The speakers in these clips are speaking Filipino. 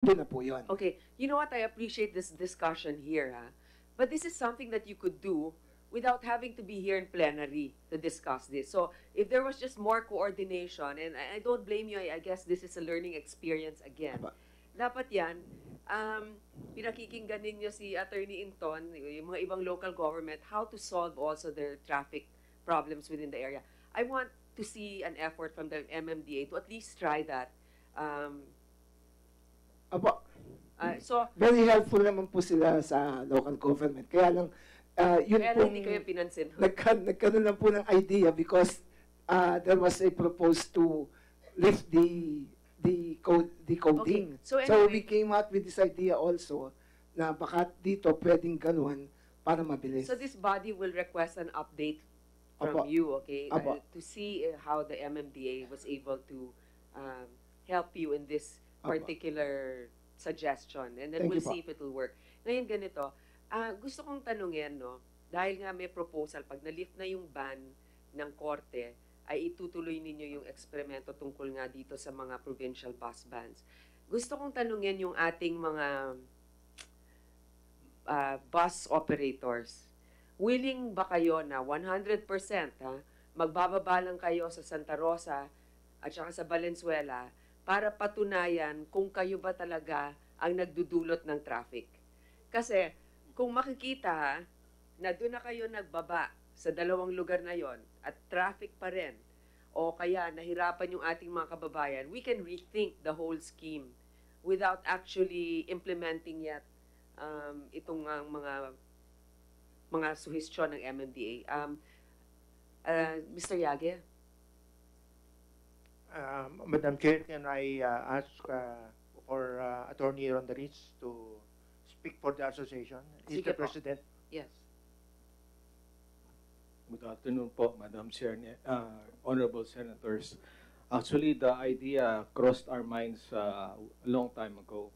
Doon na po yun. Okay, you know what? I appreciate this discussion here, ha? But this is something that you could do without having to be here in plenary to discuss this. So if there was just more coordination, and I don't blame you, I guess this is a learning experience again. Aba. Dapat yan, pinakikinggan ninyo si Attorney Inton, yung mga ibang local government, how to solve also their traffic problems within the area. I want to see an effort from the MMDA to at least try that. Aba, So, very helpful naman po sila sa local government. Kaya lang, yun kaya po, lang hindi kayo pinansin. nagkaroon lang po ng idea because there was a proposal to lift the coding. Okay. So So anyway, we came out with this idea also na baka dito pwedeng ganun para mabilis. so this body will request an update Apo. from you, okay, Apo. to see how the MMDA was able to help you in this Apo. particular suggestion, and then Thank we'll you po. see if it will work. Ngayon ganito, gusto kong tanungin, no, dahil nga may proposal, pag na-lift na yung ban ng korte, ay itutuloy ninyo yung eksperimento tungkol nga dito sa mga provincial bus bans. Gusto kong tanungin yung ating mga bus operators. Willing ba kayo na 100% magbababa lang kayo sa Santa Rosa at saka sa Valenzuela para patunayan kung kayo ba talaga ang nagdudulot ng traffic? Kasi kung makikita na doon na kayo nagbaba sa dalawang lugar na yon at traffic pa rin, o kaya nahirapan yung ating mga kababayan, we can rethink the whole scheme without actually implementing yet itong mga suhestyon ng MMDA. Mr. Yage? Madam Chair, can I ask for Attorney Rondaris to speak for the association? Is Sige the po. President? Yes. Good afternoon po, Madam Chair, Honorable Senators. Actually, the idea crossed our minds a long time ago.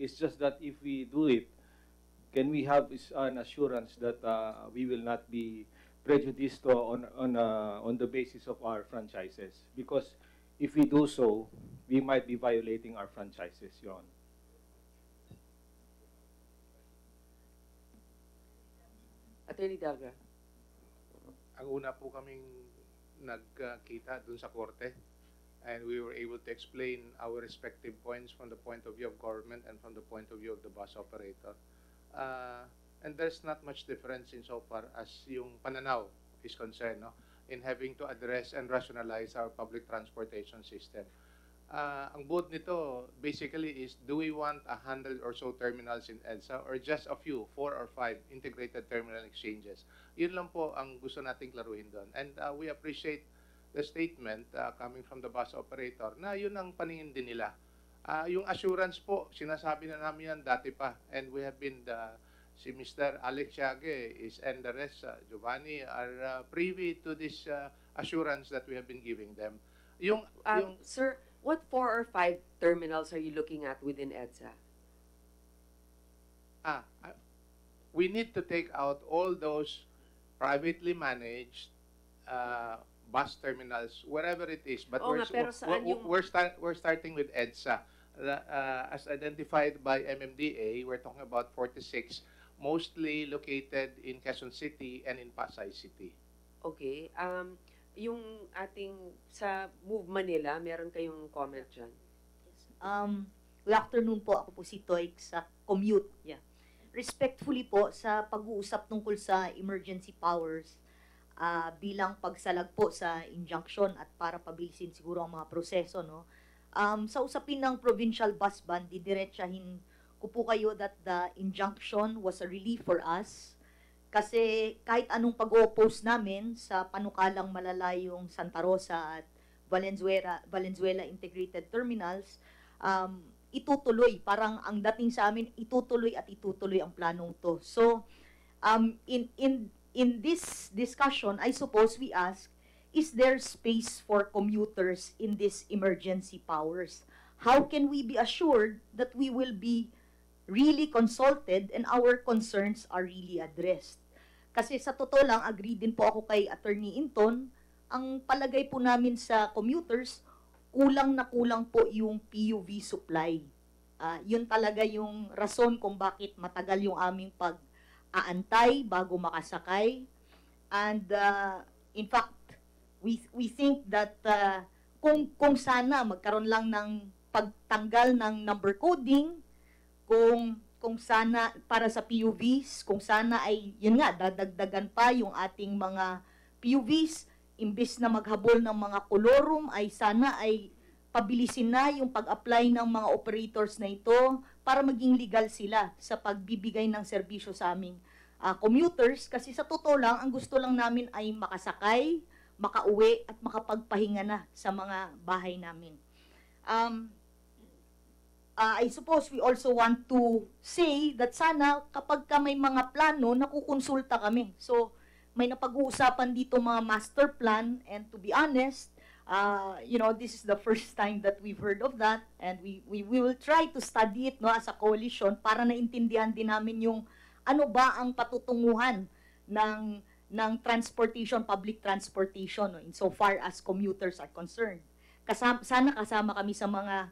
It's just that if we do it, can we have an assurance that we will not be prejudiced on the basis of our franchises? Because if we do so, we might be violating our franchises, Your Honor. Attorney Delgra? Ang una po kaming nagkita dun sa korte, and we were able to explain our respective points from the point of view of government and from the point of view of the bus operator. And there's not much difference insofar as yung pananaw is concerned, no, in having to address and rationalize our public transportation system. Ang buod nito basically is, do we want 100 or so terminals in EDSA or just a few, 4 or 5 integrated terminal exchanges? Yun lang po ang gusto nating klaruhin doon. And we appreciate the statement coming from the bus operator na yun ang paningin din nila. Yung assurance po, sinasabi na namin yan dati pa. And we have been, si Mr. Alex Yage and the rest, Giovanni, are privy to this assurance that we have been giving them. Sir, what 4 or 5 terminals are you looking at within EDSA? We need to take out all those privately managed bus terminals, wherever it is. But Oo nga, pero saan yung- we're starting with EDSA. As identified by MMDA, we're talking about 46, mostly located in Quezon City and in Pasay City. Okay. Yung ating sa Move Manila, meron kayong comment dyan? Good afternoon po. Ako po si Toik sa Commute. Yeah. Respectfully po sa pag-uusap tungkol sa emergency powers bilang pagsalag po sa injunction at para pabilisin siguro ang mga proseso, no? Sa usapin ng provincial bus ban, didiretsahin ko po kayo that the injunction was a relief for us kasi kahit anong pag-oppose namin sa panukalang malalayong Santa Rosa at Valenzuela Integrated Terminals, itutuloy. Parang ang dating sa amin, itutuloy at itutuloy ang planong to. So, in this discussion, I suppose we ask, is there space for commuters in these emergency powers? How can we be assured that we will be really consulted and our concerns are really addressed? Kasi sa totoo lang, agree din po ako kay Attorney Inton, ang palagay po namin sa commuters, kulang na kulang po yung PUV supply. Yun talaga yung rason kung bakit matagal yung aming pag-aantay bago makasakay. And in fact, we think that kung sana magkaroon lang ng pagtanggal ng number coding, kung sana para sa PUVs, kung sana ay yun nga dadagdagan pa yung ating mga PUVs, imbis na maghabol ng mga kolorum, ay sana ay pabilisin na yung pag-apply ng mga operators na ito para maging legal sila sa pagbibigay ng serbisyo sa aming commuters. Kasi sa totoo lang, ang gusto lang namin ay makasakay, makauwi at makapagpahinga na sa mga bahay namin. I suppose we also want to say that sana kapag ka may mga plano, nakukonsulta kami. So, may napag-uusapan dito mga master plan, and to be honest, this is the first time that we've heard of that, and we will try to study it as a coalition para naintindihan din namin yung ano ba ang patutunguhan ng transportation, public transportation, insofar as commuters are concerned. Sana kasama kami sa mga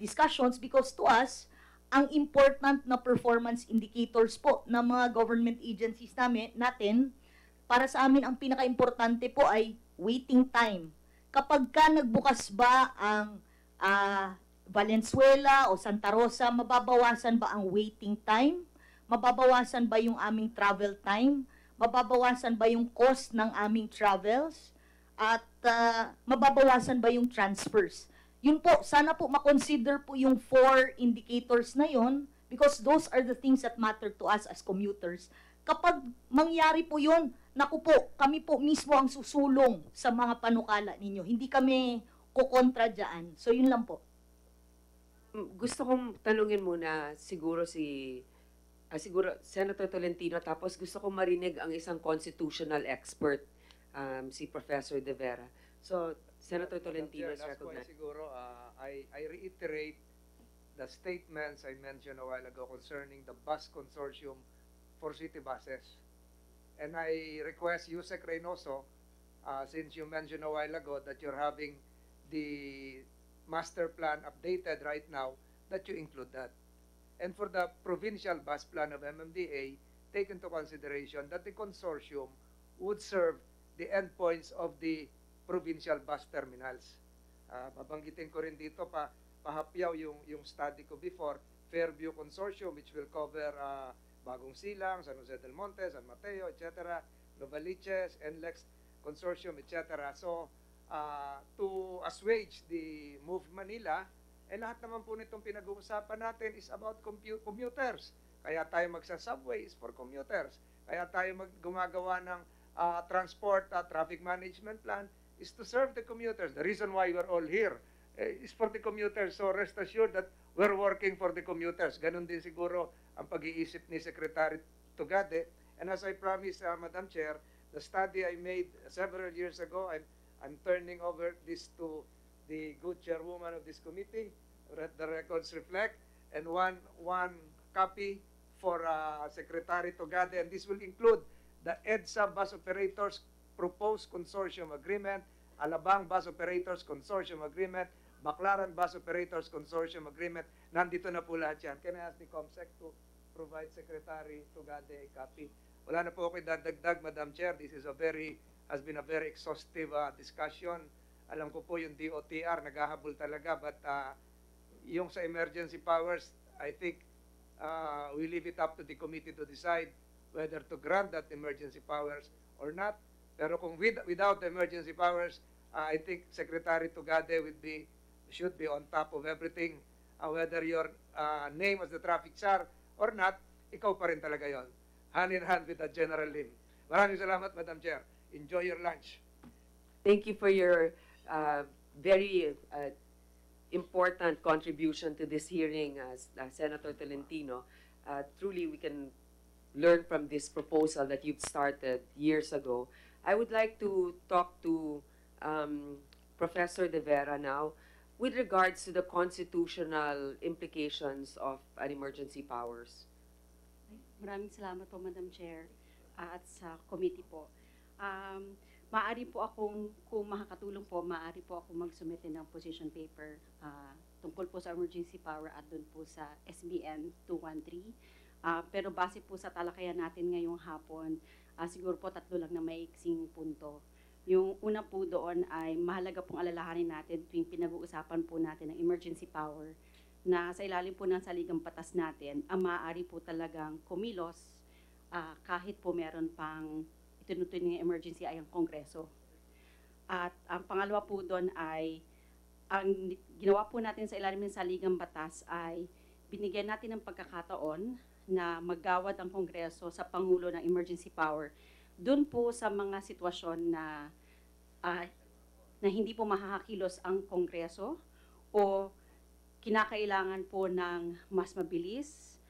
discussions, because to us, ang important na performance indicators po ng mga government agencies natin, para sa amin ang pinaka-importante po ay waiting time. Kapag ka nagbukas ba ang Valenzuela o Santa Rosa, mababawasan ba ang waiting time? Mababawasan ba yung aming travel time? Mababawasan ba yung cost ng aming travels? At mababawasan ba yung transfers? Yun po, sana po makonsider po yung 4 indicators na yun, because those are the things that matter to us as commuters. Kapag mangyari po yun, naku po, kami po mismo ang susulong sa mga panukala ninyo. Hindi kami kukontra dyan. So, yun lang po. Gusto kong tanungin muna siguro siguro Senator Tolentino, tapos gusto kong marinig ang isang constitutional expert, si Professor De Vera. So, Senator Tolentino is recognized. Siguro, I reiterate the statements I mentioned a while ago concerning the bus consortium for city buses. And I request Yusek Reynoso, since you mentioned a while ago that you're having the master plan updated right now, that you include that. And for the provincial bus plan of MMDA, take into consideration that the consortium would serve the endpoints of the provincial bus terminals. Babanggitin ko rin dito, pahapyaw yung study ko before, Fairview Consortium, which will cover Bagong Silang, San Jose del Monte, San Mateo, etc., Novaliches, NLEX Consortium, etc. So, to assuage the Move Manila, lahat naman po nitong pinag-uusapan natin is about commuters. Kaya tayo magsa-subway is for commuters. Kaya tayo gumagawa ng transport traffic management plan is to serve the commuters. The reason why we're all here is for the commuters. So rest assured that we're working for the commuters. Ganon din siguro ang pag-iisip ni Secretary Tugade. And as I promised, Madam Chair, the study I made several years ago, I'm turning over this to the good chairwoman of this committee. The records reflect, and one copy for Secretary Tugade, and this will include the EDSA bus operators proposed consortium agreement, Alabang bus operators consortium agreement, Baclaran bus operators consortium agreement. Nandito na po lahat yan. Can I ask the COMSEC to provide Secretary Tugade a copy? Wala na po ako dadagdag, Madam Chair. This is has been a very exhaustive discussion. Alam ko po yung DOTR naghahabol talaga, but yung sa emergency powers, I think we leave it up to the committee to decide whether to grant that emergency powers or not. Pero kung without the emergency powers, I think Secretary Tugade should be on top of everything. Whether your name as the traffic czar or not, ikaw pa rin talaga yon. Hand in hand with the General Lim. Maraming salamat, Madam Chair. Enjoy your lunch. Thank you for your very important contribution to this hearing, Senator Tolentino. Truly, we can learn from this proposal that you've started years ago. I would like to talk to Professor De Vera now with regards to the constitutional implications of an emergency powers. Maraming salamat po, Madam Chair, at sa committee po. maaari po akong, kung makakatulong po, maaari po ako mag-submit ng position paper tungkol po sa emergency power at doon po sa SBN 213. Pero base po sa talakayan natin ngayong hapon, siguro po 3 lang na maiksing punto. Yung una po doon ay mahalaga pong alalahanin natin tuwing pinag-uusapan po natin ng emergency power na sa ilalim po ng saligang batas natin, ang maaari po talagang kumilos kahit po meron pang itinutuloy ng emergency ay ang Kongreso. At ang pangalawa po doon ay, ang ginawa po natin sa ilalim ng saligang batas ay binigyan natin ng pagkakataon na maggawad ang Kongreso sa Pangulo ng emergency power doon po sa mga sitwasyon na hindi po makakakilos ang Kongreso o kinakailangan po ng mas mabilis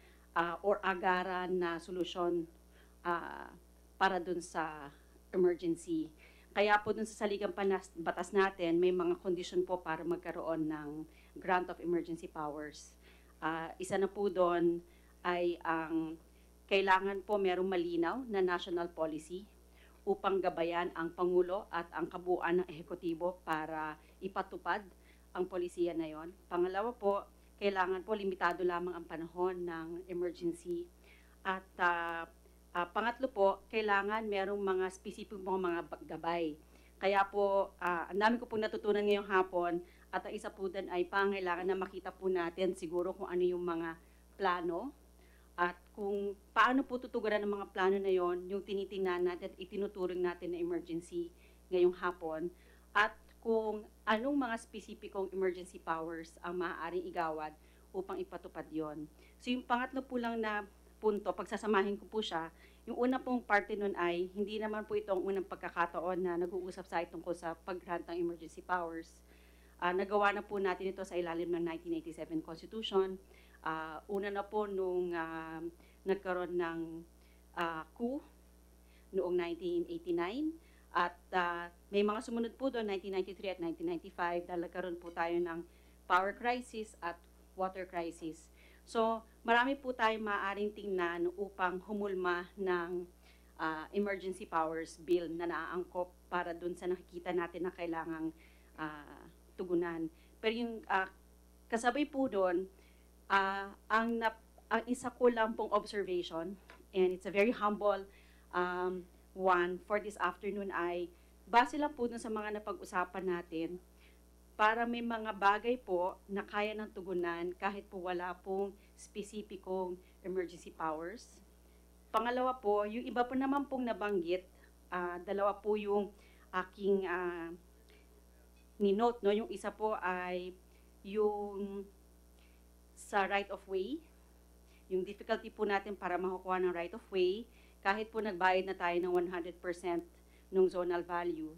or agaran na solusyon para dun sa emergency. Kaya po dun sa saligang batas natin, may mga kondisyon po para magkaroon ng grant of emergency powers. Isa na po doon ay ang kailangan po merong malinaw na national policy upang gabayan ang Pangulo at ang kabuuan ng ehekutibo para ipatupad ang polisiya na yon. Pangalawa po, kailangan po limitado lamang ang panahon ng emergency. At pangatlo po, kailangan merong mga specific mga gabay. Kaya po, ang dami ko pong natutunan ngayong hapon at ang isa po din ay pangailangan na makita po natin siguro kung ano yung mga plano at kung paano po tutuguran ng mga plano na yon, yung tinitingnan natin at itinuturing natin na emergency ngayong hapon, at kung anong mga spesipikong emergency powers ang maaaring igawad upang ipatupad yon. So yung pangatlo po lang na punto, pagsasamahin ko po siya, yung una pong parte nun ay, hindi naman po itong unang pagkakataon na nag-uusap sa tungkol sa pag-grant ng emergency powers. Nagawa na po natin ito sa ilalim ng 1987 Constitution. Una na po nung nagkaroon ng coup noong 1989 at may mga sumunod po doon 1993 at 1995 dahil nagkaroon po tayo ng power crisis at water crisis. So marami po tayong maaaring tingnan upang humulma ng emergency powers bill na naaangkop para doon sa nakikita natin na kailangang tugunan. Pero yung kasabay po doon, ang isa ko lang pong observation, and it's a very humble one for this afternoon, ay base lang po dun sa mga napag-usapan natin, para may mga bagay po na kaya ng tugunan kahit po wala pong spesipikong emergency powers. Pangalawa po, yung iba po naman pong nabanggit, dalawa po yung aking ni-note, no? Yung isa po ay yung sa right of way, yung difficulty po natin para makukuha ng right of way, kahit po nagbayad na tayo ng 100% ng zonal value,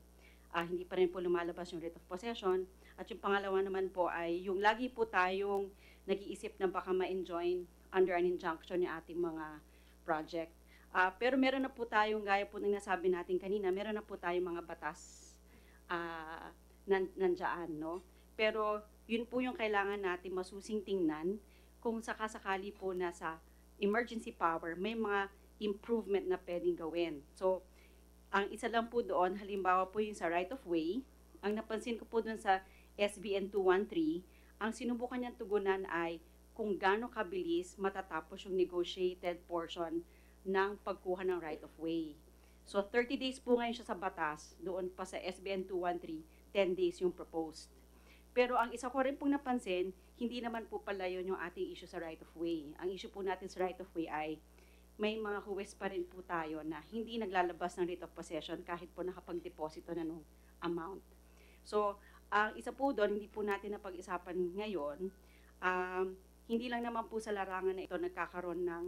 hindi pa rin po lumalabas yung right of possession. At yung pangalawa naman po ay yung lagi po tayong nag-iisip na baka ma-enjoin under an injunction yung ating mga project. Pero meron na po tayong, gaya po ng nasabi natin kanina, meron na po tayong mga batas nandiyan, no? Pero yun po yung kailangan natin masusing tingnan kung sakasakali po na sa emergency power may mga improvement na pwedeng gawin. So, ang isa lang po doon, halimbawa po yung sa right of way, ang napansin ko po doon sa SBN 213, ang sinubukan niyang tugunan ay kung gaano kabilis matatapos yung negotiated portion ng pagkuha ng right of way. So, 30 days po ngayon siya sa batas, doon pa sa SBN 213, 10 days yung proposed. Pero ang isa ko rin pong napansin, hindi naman po pala yun yung ating issue sa right of way. Ang issue po natin sa right of way ay may mga huwes pa rin po tayo na hindi naglalabas ng right of possession kahit po nakapag-deposito na nung amount. So, ang isa po doon, hindi po natin napag-isapan ngayon, hindi lang naman po sa larangan na ito nagkakaroon ng,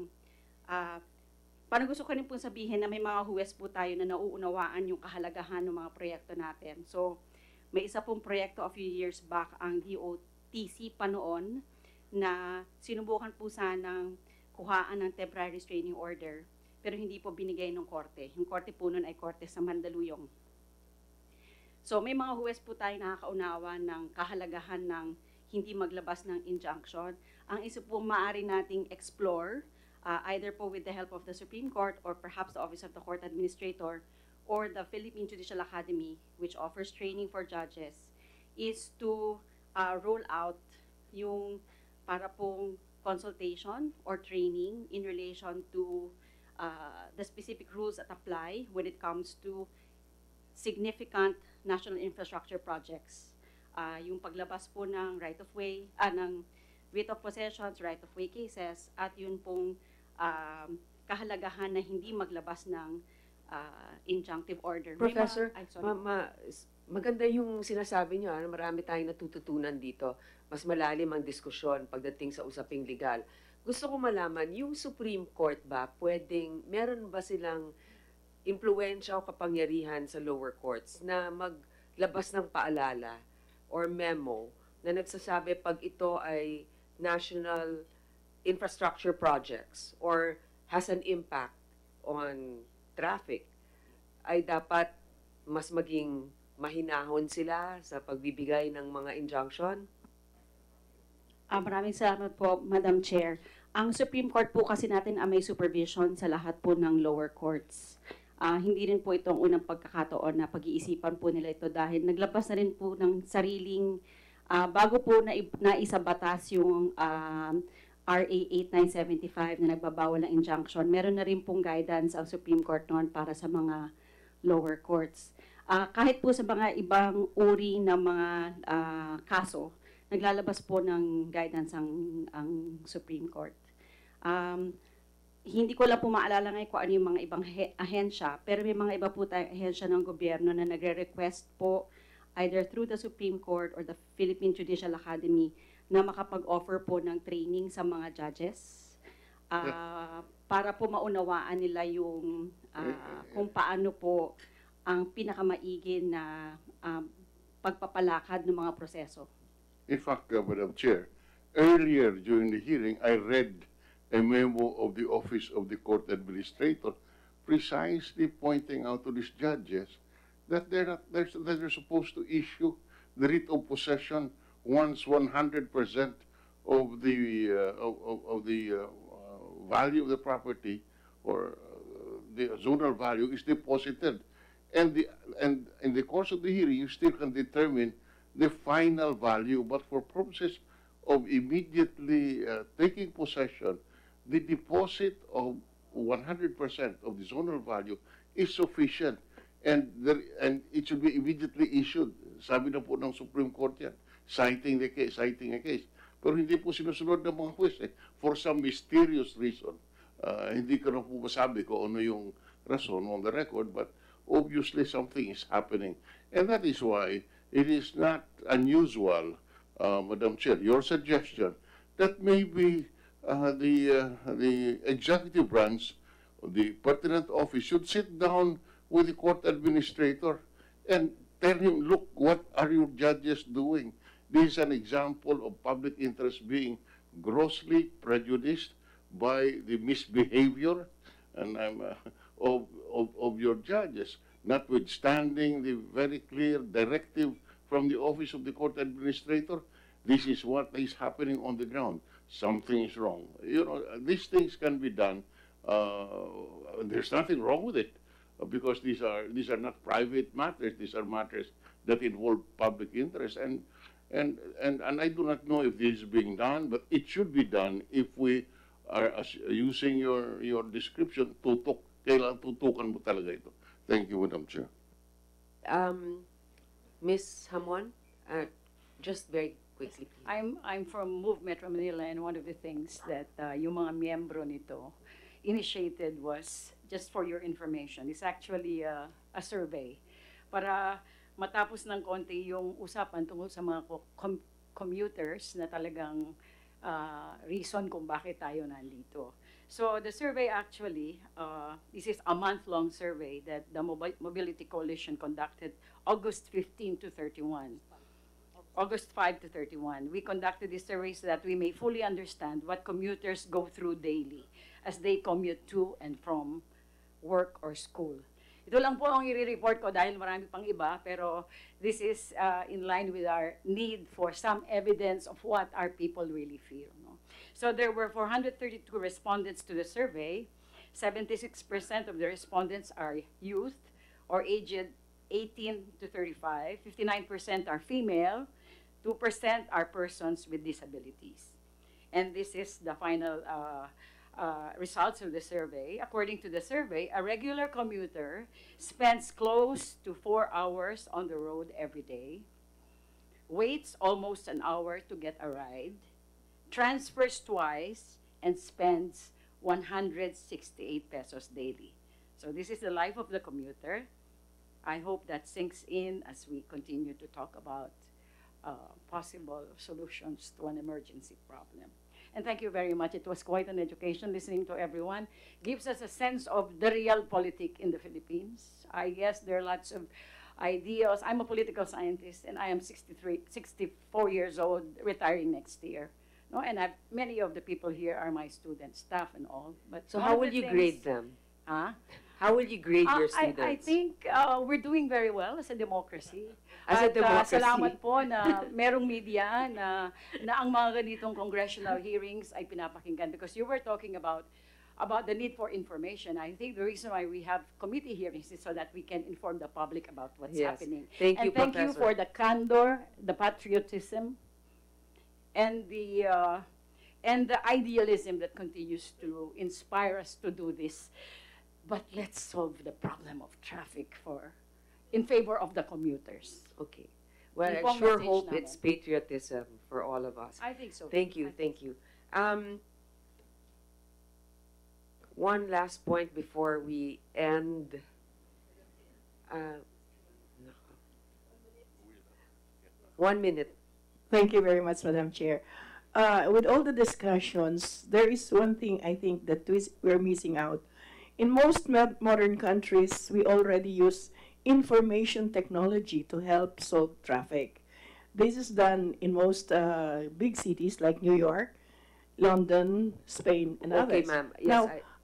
parang gusto ko rin po sabihin na may mga huwes po tayo na nauunawaan yung kahalagahan ng mga proyekto natin. So, may isa pong proyekto a few years back ang DOTC pa noon na sinubukan po sanang kuhaan ng temporary restraining order pero hindi po binigay ng korte. Yung korte po noon ay korte sa Mandaluyong. So may mga huwes po tayo nakakaunawa ng kahalagahan ng hindi maglabas ng injunction. Ang isa po maaari nating explore either po with the help of the Supreme Court or perhaps the Office of the Court Administrator or the Philippine Judicial Academy, which offers training for judges, is to roll out yung para pong consultation or training in relation to the specific rules that apply when it comes to significant national infrastructure projects. Yung paglabas po ng right-of-way, ng writ of possessions, right-of-way cases, at yun pong kahalagahan na hindi maglabas ng injunctive order. May Professor, ay, sorry. maganda yung sinasabi niyo. Marami tayong natututunan dito. Mas malalim ang diskusyon pagdating sa usaping legal. Gusto ko malaman, yung Supreme Court ba, meron ba silang impluensya o kapangyarihan sa lower courts na maglabas ng paalala or memo na nagsasabi pag ito ay national infrastructure projects or has an impact on traffic, ay dapat mas maging mahinahon sila sa pagbibigay ng mga injunction? Maraming salamat po, Madam Chair. Ang Supreme Court po kasi natin ay may supervision sa lahat po ng lower courts. Hindi rin po itong unang pagkakataon na pag-iisipan po nila ito dahil naglabas na rin po ng sariling, bago po na isabatas yung RA 8975 na nagbabawal ng injunction, meron na rin pong guidance ang Supreme Court noon para sa mga lower courts. Kahit po sa mga ibang uri ng mga kaso, naglalabas po ng guidance ang Supreme Court. Hindi ko lang po maalala ngayon kung ano yung mga ibang ahensya, pero may mga iba po tayong ahensya ng gobyerno na nagre-request po either through the Supreme Court or the Philippine Judicial Academy na makapag-offer po ng training sa mga judges para po maunawaan nila yung kung paano po ang pinakamaigi na pagpapalakad ng mga proseso. In fact, Madam Chair, earlier during the hearing, I read a memo of the Office of the Court Administrator precisely pointing out to these judges that they're supposed to issue the writ of possession once 100% of the value of the property or the zonal value is deposited. And in the course of the hearing, you still can determine the final value, but for purposes of immediately taking possession, the deposit of 100% of the zonal value is sufficient, and it should be immediately issued. Sabi na po ng Supreme Court yan, citing a case. Pero hindi po sinusunod ng mga juez for some mysterious reason. Hindi ko na po masabi kung ano yung rason on the record, but obviously something is happening. And that is why it is not unusual, Madam Chair, your suggestion that maybe the executive branch, the pertinent office, should sit down with the court administrator and tell him, look, what are your judges doing? This is an example of public interest being grossly prejudiced by the misbehavior and of your judges, notwithstanding the very clear directive from the Office of the Court Administrator. This is what is happening on the ground. Something is wrong. You know, these things can be done. There's nothing wrong with it because these are not private matters. These are matters that involve public interest. And I do not know if this is being done, but it should be done if we are using your description. Kailangan tutukan mo talaga ito. Thank you, Madam Chair. Ms. Hamon, just very quickly, please. I'm from Move Metro Manila, and one of the things that yung mga miyembro nito initiated was, just for your information, it's actually a survey para matapos ng konti yung usapan tungkol sa mga commuters na talagang reason kung bakit tayo nandito. So the survey actually, this is a month-long survey that the Mobility Coalition conducted August 15 to 31. August 5 to 31. We conducted this survey so that we may fully understand what commuters go through daily as they commute to and from work or school. Ito lang po ang i-report ko dahil marami pang iba, pero this is in line with our need for some evidence of what our people really feel. No? So there were 432 respondents to the survey. 76% of the respondents are youth, or aged 18 to 35, 59% are female, 2% are persons with disabilities. And this is the final results of the survey. According to the survey, a regular commuter spends close to 4 hours on the road every day, waits almost an hour to get a ride, transfers twice, and spends 168 pesos daily. So this is the life of the commuter. I hope that sinks in as we continue to talk about possible solutions to an emergency problem. And thank you very much. It was quite an education listening to everyone. Gives us a sense of the real politic in the Philippines. I guess there are lots of ideas. I'm a political scientist, and I am 64 years old, retiring next year. No, and many of the people here are my students, staff and all. But So how will you grade them? Huh? How will you grade your students? I think we're doing very well as a democracy. As a At, democracy. salamat po na merong media na ang mga ganitong congressional hearings ay pinapakinggan, because you were talking about the need for information. I think the reason why we have committee hearings is so that we can inform the public about what's Yes. happening. Thank you, And thank you Professor. for the candor, the patriotism, and the idealism that continues to inspire us to do this. But let's solve the problem of traffic in favor of the commuters. Okay. Well, I Inform sure message hope namin. it's patriotism for all of us. I think so. Thank you, thank you. One last point before we end. Nako. 1 minute. Thank you very much, Madam Chair. With all the discussions, there is one thing I think that we're missing out. In most modern countries, we already use information technology to help solve traffic. This is done in most big cities like New York, London, Spain, and Okay, others. ma'am. Yes,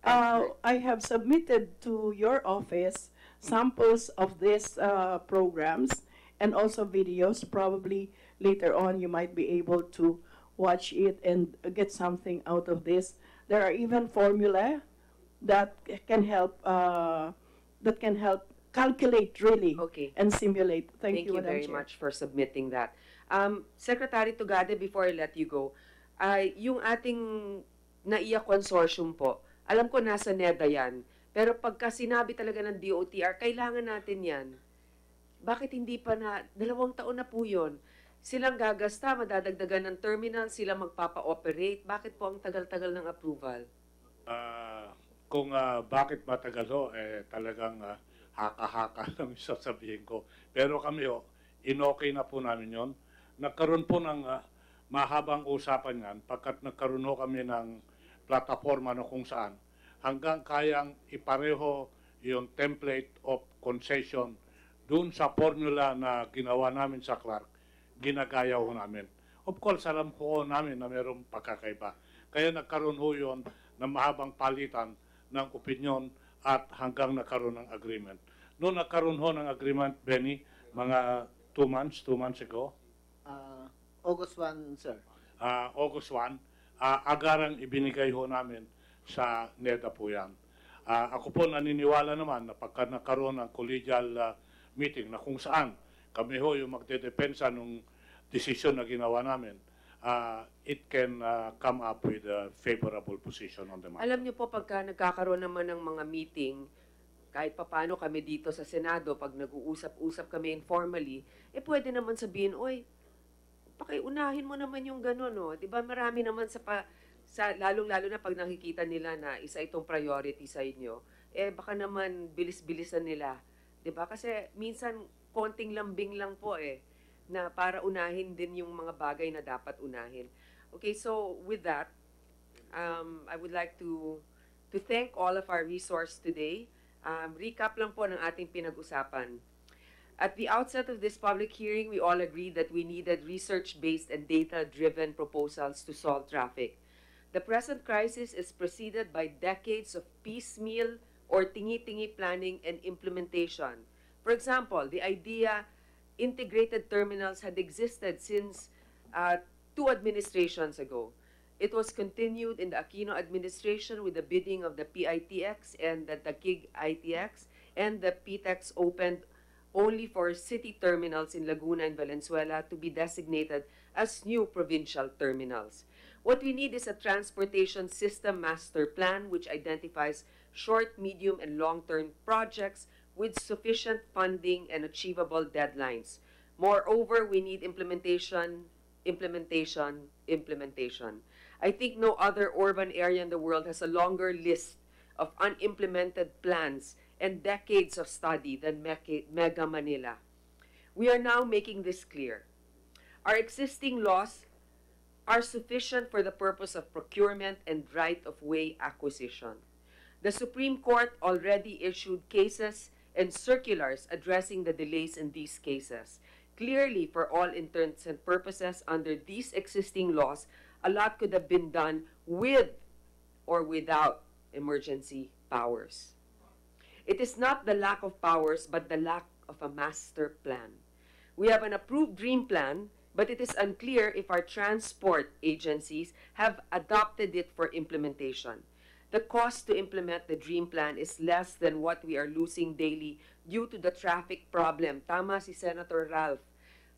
Now, I I have submitted to your office samples of these programs and also videos. Probably later on you might be able to watch it and get something out of this. There are even formula that can help calculate really Okay. and simulate. Thank you, Madam very Chair. much for submitting that. Secretary Tugade, before I let you go, yung ating NAIA consortium po, alam ko nasa NEDA yan, pero pagka sinabi talaga ng DOTR, kailangan natin yan. Bakit hindi pa na, 2 taon na po yun, silang gagasta, madadagdagan ng terminal, sila magpapa-operate, bakit po ang tagal-tagal ng approval? Kung bakit matagal ho, talagang haka-haka lang sasabihin ko. Pero kami ho, in-okay na po namin yon. Nagkaroon po ng mahabang usapan yan pagkat nagkaroon ho kami ng plataforma na kung saan hanggang kayang ipareho yung template of concession dun sa formula na ginawa namin sa Clark, ginagaya ho namin. Of course, alam ho namin na mayroong pagkakaiba. Kaya nagkaroon ho yun ng mahabang palitan ng opinion at hanggang nagkaroon ng agreement. Noong nagkaroon ho ng agreement, Benny, mga 2 months ago, August 1, sir. August 1, agarang ibinigay ho namin sa NEDA po yan. Ako po naniniwala naman na pagka nagkaroon ng collegial meeting na kung saan kami ho yung magdedepensa nung desisyon na ginawa namin, it can come up with a favorable position on the matter. Alam niyo po, pagka nagkakaroon naman ng mga meeting, kahit papano kami dito sa Senado, pag nag-uusap-usap kami informally, pwede naman sabihin, oy, pakiunahin mo naman yung gano'n, no? Diba marami naman lalong-lalo na pag nakikita nila na isa itong priority sa inyo, baka naman bilis-bilisan nila. Diba? Kasi minsan, konting lambing lang po na para unahin din yung mga bagay na dapat unahin. Okay, so with that, I would like to thank all of our resource today. Recap lang po ng ating pinag-usapan. At the outset of this public hearing, we all agreed that we needed research-based and data-driven proposals to solve traffic. The present crisis is preceded by decades of piecemeal or tingi-tingi planning and implementation. For example, the idea integrated terminals had existed since 2 administrations ago. It was continued in the Aquino administration with the bidding of the PITX and the Taguig ITX, and the PTEX opened only for city terminals in Laguna and Valenzuela to be designated as new provincial terminals. What we need is a transportation system master plan which identifies short, medium, and long-term projects with sufficient funding and achievable deadlines. Moreover, we need implementation. I think no other urban area in the world has a longer list of unimplemented plans and decades of study than Mega Manila. We are now making this clear. Our existing laws are sufficient for the purpose of procurement and right-of-way acquisition. The Supreme Court already issued cases and circulars addressing the delays in these cases. Clearly, for all intents and purposes, under these existing laws, a lot could have been done with or without emergency powers. It is not the lack of powers, but the lack of a master plan. We have an approved dream plan, but it is unclear if our transport agencies have adopted it for implementation. The cost to implement the dream plan is less than what we are losing daily due to the traffic problem. Tama si Senator Ralph.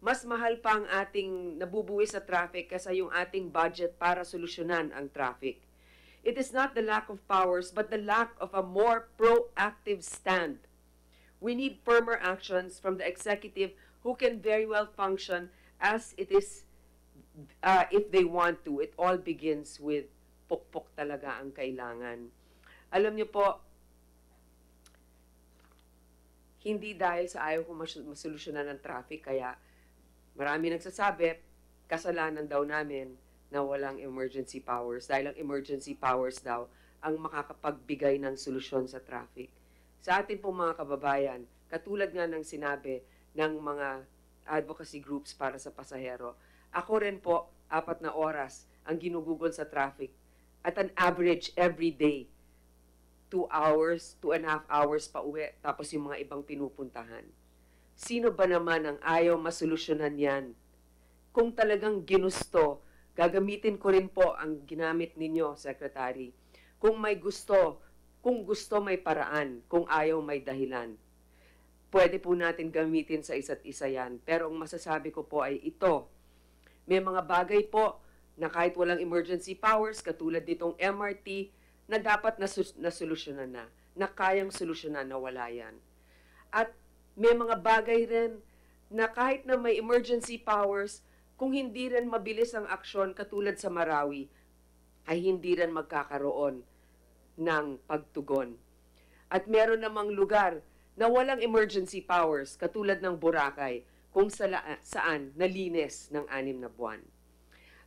Mas mahal pa ang ating nabubuwi sa traffic kaysa yung ating budget para solusyonan ang traffic. It is not the lack of powers, but the lack of a more proactive stand. We need firmer actions from the executive who can very well function as it is if they want to. It all begins with pukpok talaga ang kailangan. Alam niyo po, hindi dahil sa ayaw ko masolusyonan ng traffic, kaya marami nagsasabi, kasalanan daw namin na walang emergency powers dahil ang emergency powers daw ang makakapagbigay ng solusyon sa traffic. Sa atin pong mga kababayan, katulad nga ng sinabi ng mga advocacy groups para sa pasahero, ako rin po 4 na oras ang ginugugol sa traffic at an average every day, 2 hours, 2.5 hours pa uwi, tapos yung mga ibang pinupuntahan. Sino ba naman ang ayaw masolusyonan yan? Kung talagang ginusto, gagamitin ko rin po ang ginamit ninyo, Secretary. Kung gusto may paraan, kung ayaw may dahilan. Pwede po natin gamitin sa isa't isa yan. Pero ang masasabi ko po ay ito. May mga bagay po na kahit walang emergency powers, katulad nitong MRT, na dapat nasolusyonan na kayang solusyonan na wala yan. At may mga bagay rin na kahit na may emergency powers, kung hindi rin mabilis ang aksyon katulad sa Marawi, ay hindi rin magkakaroon ng pagtugon. At meron namang lugar na walang emergency powers katulad ng Boracay, kung saan nalinis ng 6 na buwan.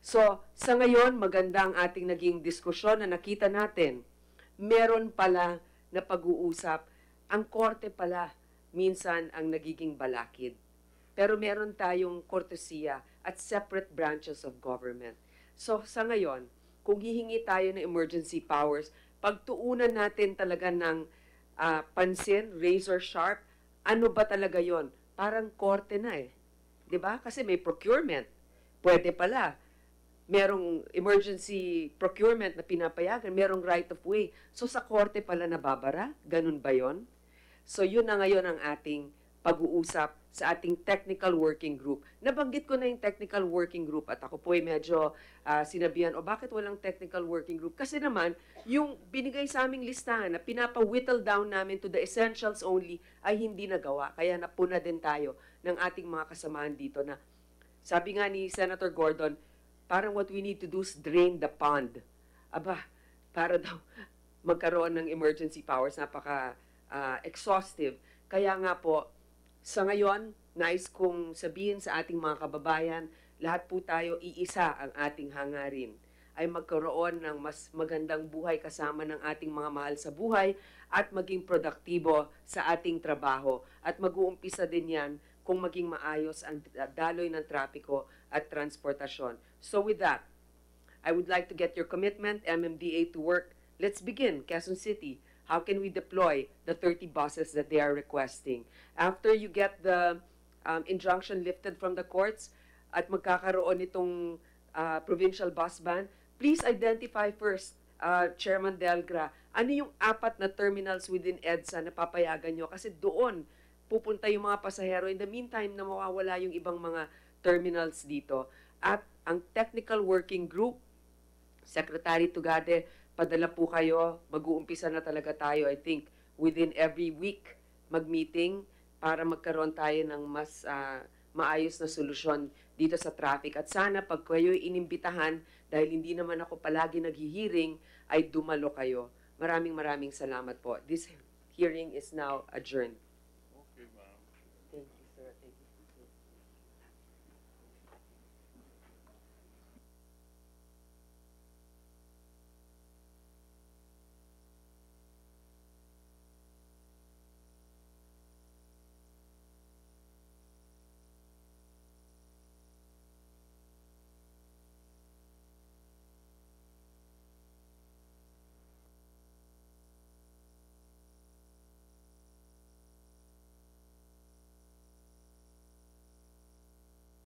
So, sa ngayon, maganda ang ating naging diskusyon na nakita natin. Meron pala na pag-uusap. Ang korte pala, minsan ang nagiging balakid. Pero meron tayong kortesiya at separate branches of government. So, sa ngayon, kung hihingi tayo ng emergency powers, pagtuunan natin talaga ng pansin, razor sharp, ano ba talaga yon? Parang korte na eh. 'Di ba? Kasi may procurement. Pwede pala. Merong emergency procurement na pinapayagan, merong right of way. So sa korte pala nababara? Ganun ba yon? So yun na ngayon ang ating pag-uusap sa ating technical working group. Nabanggit ko na yung technical working group at ako po ay medyo sinabihan, bakit walang technical working group? Kasi naman, yung binigay sa aming listahan na pinapa-whittle down namin to the essentials only ay hindi nagawa. Kaya napuna din tayo ng ating mga kasamahan dito na sabi nga ni Senator Gordon, parang what we need to do is drain the pond. Aba, para daw magkaroon ng emergency powers, napaka-exhaustive. Kaya nga po, sa ngayon, nais kong sabihin sa ating mga kababayan, lahat po tayo iisa ang ating hangarin ay magkaroon ng mas magandang buhay kasama ng ating mga mahal sa buhay at maging produktibo sa ating trabaho. At mag-uumpisa din yan kung maging maayos ang daloy ng trapiko at transportasyon. So with that, I would like to get your commitment, MMDA, to work. Let's begin, Quezon City. How can we deploy the 30 buses that they are requesting? After you get the injunction lifted from the courts at magkakaroon itong provincial bus ban, please identify first Chairman Delgra, ano yung 4 na terminals within EDSA na papayagan nyo? Kasi doon pupunta yung mga pasahero. In the meantime, na mawawala yung ibang mga terminals dito. At ang Technical Working Group, Secretary Tugade, padala po kayo. Mag-uumpisa na talaga tayo, I think, within every week mag-meeting para magkaroon tayo ng mas maayos na solusyon dito sa traffic. At sana pag kayo inimbitahan, dahil hindi naman ako palagi naghihiring, ay dumalo kayo. Maraming salamat po. This hearing is now adjourned.